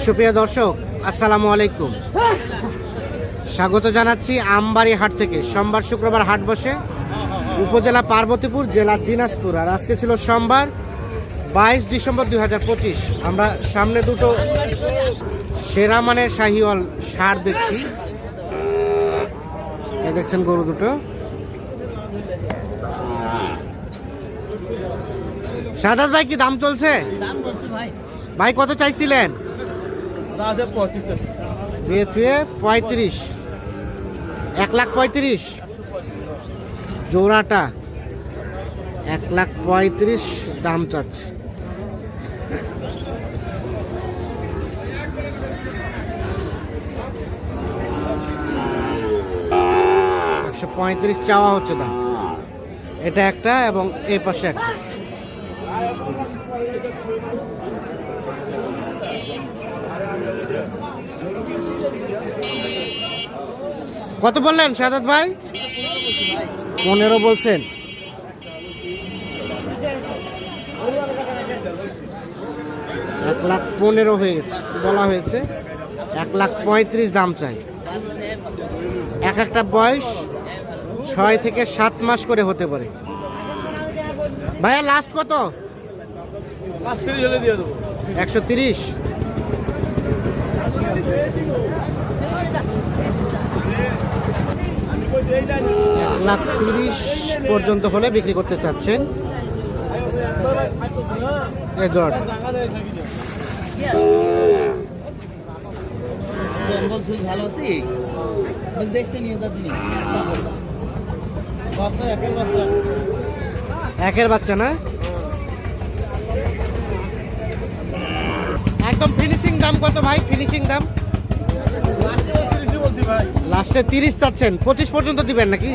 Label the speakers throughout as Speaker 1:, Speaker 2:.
Speaker 1: সুপ্রিয় দর্শক, আসসালামু আলাইকুম। স্বাগত জানাচ্ছি আমবাড়ি হাট থেকে। সোমবার শুক্রবার হাট বসে উপজেলা পার্বতীপুর, জেলা দিনাজপুর। আর আজকে ছিল সোমবার 22 ডিসেম্বর 2025। আমরা সামনে দুটো সেরা মানের শাহিওয়াল ষাঁড় দেখছি। দেখছেন গরু দুটো। সাদাত ভাই, কি দাম চলছে? ভাই কত চাইছিলেন? 35। 1,35,000 জোড়াটা। 1,35,000 দাম চাচ্ছে। $135 চাওয়া হচ্ছে দাম। এটা একটা এবং এই পাশে একটা। কত বললেন সাদাত ভাই? 15 বলছেন। $1,15,000 হয়ে গেছে, বলা হয়েছে। 1,35,000 দাম চাই। এক একটা বয়স 6 থেকে 7 মাস করে হতে পারে। ভাইয়া লাস্ট কত? 130। $1,30,000 পর্যন্ত হলে বিক্রি করতে চাচ্ছেন। একের বাচ্চা না? একদম ফিনিশিং দাম কত ভাই? ফিনিশিং দাম লাস্টে 30 চাচ্ছেন। 25 পর্যন্ত দিবেন নাকি?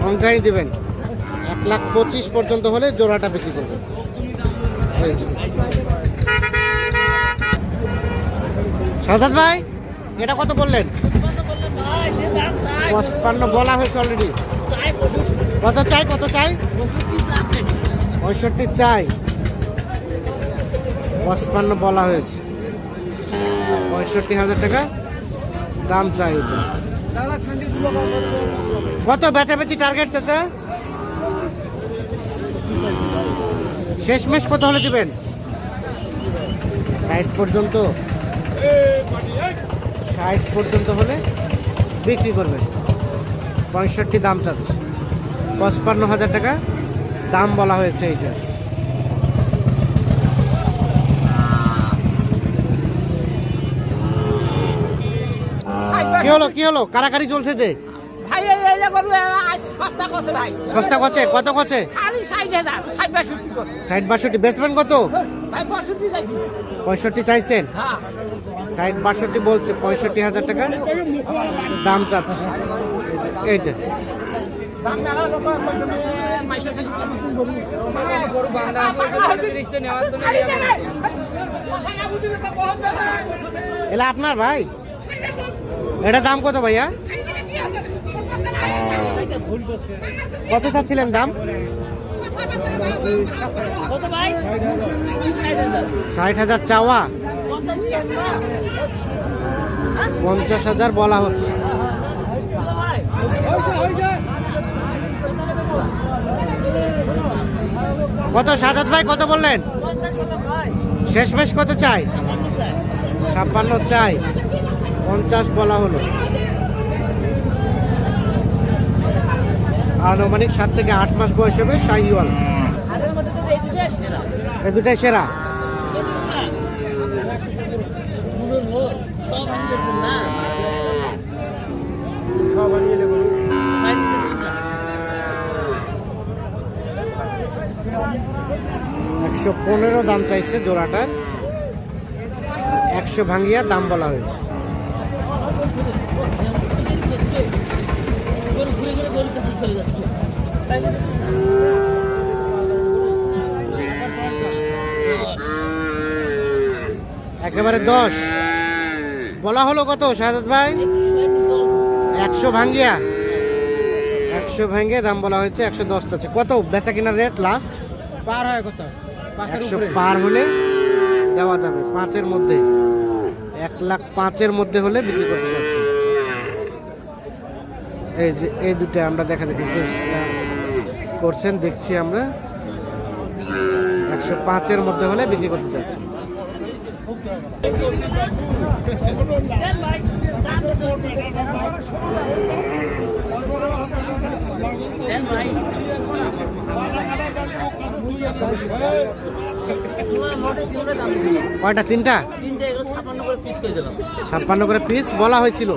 Speaker 1: অঙ্কাই দিবেন। 1,25,000 পর্যন্ত হলে জোড়াটা বিক্রি করবেন। সাদাত ভাই, এটা কত বললেন? 55 বলা হয়েছে অলরেডি। কত চাই? 65 চাই। 55 বলা হয়েছে। 65,000 টাকা দাম চাই। কত বেচাবেচি টার্গেট চাচা? শেষমেশ কত হলে দিবেন? 60 পর্যন্ত। 60 পর্যন্ত হলে বিক্রি করবেন। 65 দাম চাচ্ছে। 55,000 টাকা দাম বলা হয়েছে এইটা। কি হলো? কারাকারি চলছে যে
Speaker 2: ভাই,
Speaker 1: সস্তা করছে। কত করছে? 60-62 বেচবেন কত? 65 চাইছেন। 60-62 বলছে। 65,000 টাকা দাম চাচ্ছে এইটা। এলা আপনার ভাই? এটা দাম কত ভাইয়া? কত চাচ্ছিলেন দাম? 60,000 চাওয়া। 50,000 বলা হচ্ছে। কত সাদাত ভাই, কত বললেন? শেষমেশ কত চাই? 56 চাই। 50 বলা হলো। আনুমানিক 7 থেকে 8 মাস বয়স হবে শাহিওয়াল। এই দুটাই সেরা। $115 দাম চাইছে জোড়াটার। 100 ভাঙ্গিয়া দাম বলা হয়েছে। একেবারে 10 বলা হলো। কত সাদাত ভাই? 100 ভাঙ্গিয়া। 100 ভাঙ্গিয়া দাম বলা হয়েছে। 110 চাচ্ছে। কত বেচা কিনার রেট লাস্ট?
Speaker 3: পার হয় কত?
Speaker 1: 100 পার হলে দেওয়া যাবে। 5-এর মধ্যে। 1,05,000-এর মধ্যে হলে বিক্রি করতে চাচ্ছি। এই যে এই দুটো আমরা দেখা দেখি চেষ্টা করছেন, দেখছি আমরা 105-এর মধ্যে হলে বিক্রি করতে চাচ্ছি। কয়টা? তিনটা? 56 করে পিস বলা হয়েছিল।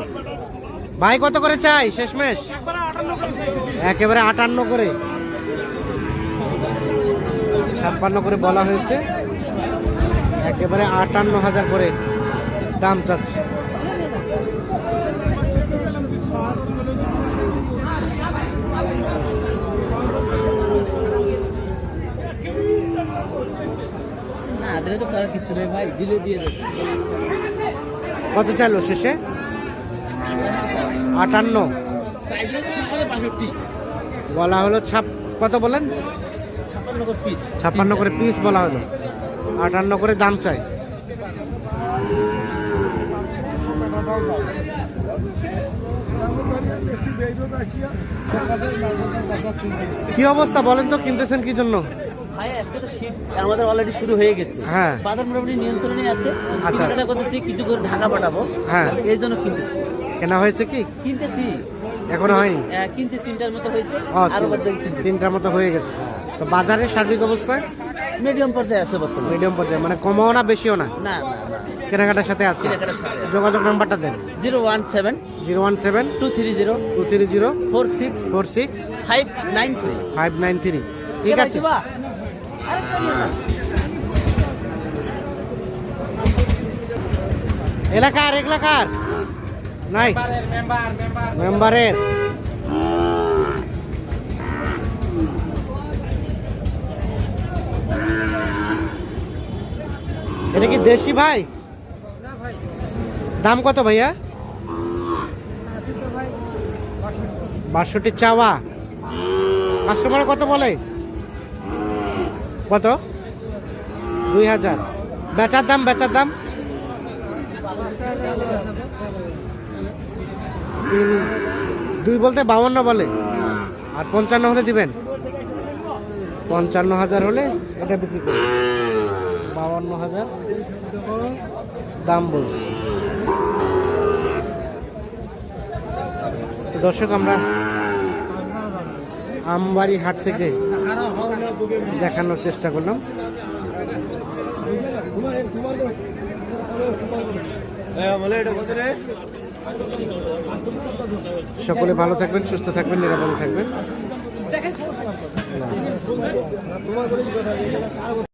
Speaker 1: ভাই কত করে চাই শেষমেশ? একেবারে 58 করে, 56 করে বলা হয়েছে, একেবারে 58,000 করে দাম চাচ্ছে। কত চাইলো শেষে? 58 বলা হলো। কত বলেন? 56 করে পিস বলা হলো, 58 করে দাম চাই। কি অবস্থা বলেন তো, কিনতেছেন কি জন্য?
Speaker 2: ভাই আজকে তো শীত আমাদের অলরেডি শুরু হয়ে গেছে।
Speaker 1: হ্যাঁ,
Speaker 2: বাজার মোটামুটি নিয়ন্ত্রণে আছে।
Speaker 1: আচ্ছা,
Speaker 2: কেনাকাটা করতেছি, কিছু করে ঢাকা পাঠাবো।
Speaker 1: হ্যাঁ,
Speaker 2: এই জন্য কিনতেছি।
Speaker 1: কেনা হয়েছে কি?
Speaker 2: কিনতেছি,
Speaker 1: এখনো হয়নি।
Speaker 2: কিনতে 3টার মতো হয়েছে, আর বাদ বাকি কিনতেছি।
Speaker 1: 3টার মতো হয়ে গেছে। তো বাজারের সার্বিক অবস্থা
Speaker 2: মিডিয়াম পর্যায়ে আছে বর্তমানে।
Speaker 1: মিডিয়াম পর্যায়ে, মানে কমও না বেশিও না,
Speaker 2: না না না,
Speaker 1: কেনাকাটার সাথে আছে।
Speaker 2: কেনাকাটার সাথে আছে।
Speaker 1: যোগাযোগ নাম্বারটা দেন।
Speaker 2: 017 230
Speaker 1: 230
Speaker 2: 46
Speaker 1: 46
Speaker 2: 593
Speaker 1: 593। ঠিক আছে। এলাকার নাই মেম্বারের। এটা কি দেশি ভাই? দাম কত ভাইয়া? 62 চাওয়া। কাস্টমার কত বলে? কত? 2000। বেচার দাম? 2 বলতে 52 বলে, আর 55 হলে দিবেন। 55,000 হলে এটা বিক্রি করবে। 52,000 দাম বলছি। তো দর্শক, আমরা আমবাড়ি হাট থেকে দেখানোর চেষ্টা করলাম। সকলে ভালো থাকবেন, সুস্থ থাকবেন, নিরাপদে থাকবেন।